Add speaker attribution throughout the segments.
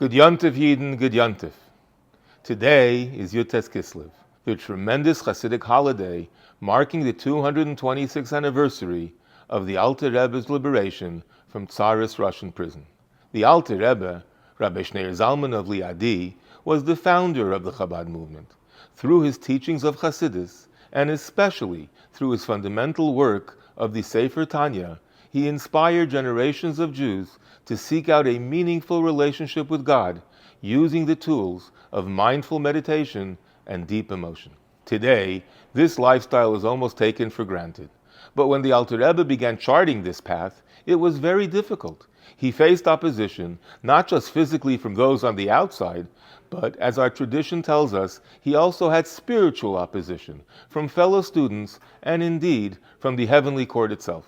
Speaker 1: Good Yom Tov, Yidden, Good Yom Tov. Today is Yud Tes Kislev, the tremendous Hasidic holiday marking the 226th anniversary of the Alter Rebbe's liberation from Tsarist Russian prison. The Alter Rebbe, Rabbi Shneur Zalman of Liadi, was the founder of the Chabad movement. Through his teachings of Chassidus, and especially through his fundamental work of the Sefer Tanya, he inspired generations of Jews to seek out a meaningful relationship with God using the tools of mindful meditation and deep emotion. Today, this lifestyle is almost taken for granted. But when the Alter Rebbe began charting this path, it was very difficult. He faced opposition, not just physically from those on the outside, but, as our tradition tells us, he also had spiritual opposition from fellow students and indeed from the heavenly court itself.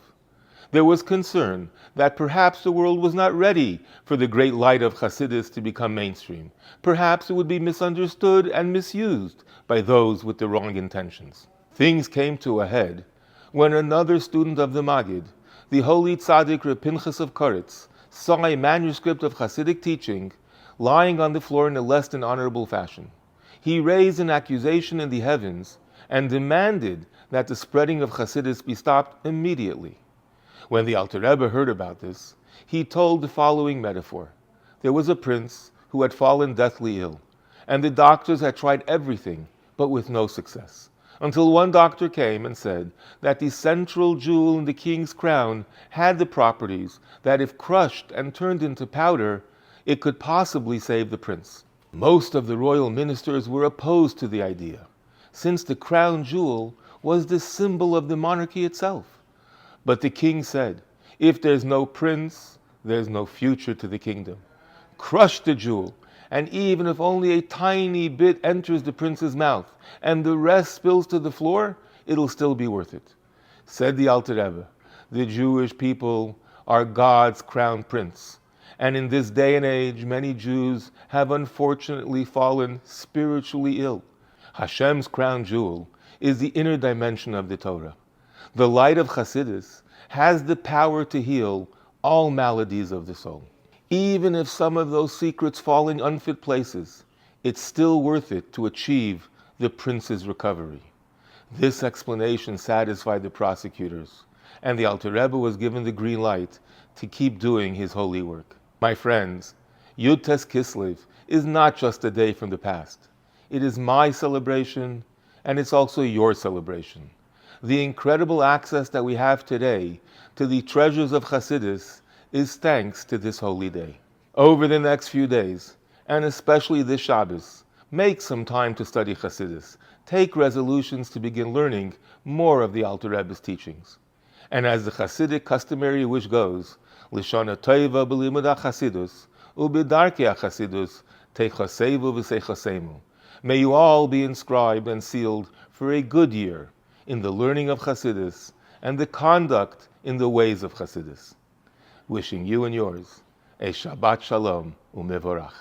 Speaker 1: There was concern that perhaps the world was not ready for the great light of Chassidus to become mainstream. Perhaps it would be misunderstood and misused by those with the wrong intentions. Things came to a head when another student of the Maggid, the holy tzaddik Reb Pinchas of Koretz, saw a manuscript of Hasidic teaching lying on the floor in a less than honorable fashion. He raised an accusation in the heavens and demanded that the spreading of Chassidus be stopped immediately. When the Alter Rebbe heard about this, he told the following metaphor. There was a prince who had fallen deathly ill, and the doctors had tried everything, but with no success, until one doctor came and said that the central jewel in the king's crown had the properties that if crushed and turned into powder, it could possibly save the prince. Most of the royal ministers were opposed to the idea, since the crown jewel was the symbol of the monarchy itself. But the king said, if there's no prince, there's no future to the kingdom. Crush the jewel, and even if only a tiny bit enters the prince's mouth and the rest spills to the floor, it'll still be worth it. Said the Alter Rebbe, the Jewish people are God's crown prince. And in this day and age, many Jews have unfortunately fallen spiritually ill. Hashem's crown jewel is the inner dimension of the Torah. The light of Chassidus has the power to heal all maladies of the soul. Even if some of those secrets fall in unfit places, it's still worth it to achieve the prince's recovery. This explanation satisfied the prosecutors, and the Alter Rebbe was given the green light to keep doing his holy work. My friends, Yud Tes Kislev is not just a day from the past. It is my celebration, and it's also your celebration. The incredible access that we have today to the treasures of Chassidus is thanks to this holy day. Over the next few days, and especially this Shabbos, make some time to study Chassidus. Take resolutions to begin learning more of the Alter Rebbe's teachings. And as the Chassidic customary wish goes, Lishana Tova b'limud HaChassidus, u'b'darkei HaChassidus, teichasevu v'seichasemu. May you all be inscribed and sealed for a good year in the learning of Chassidus and the conduct in the ways of Chassidus. Wishing you and yours a Shabbat Shalom u'mevorach.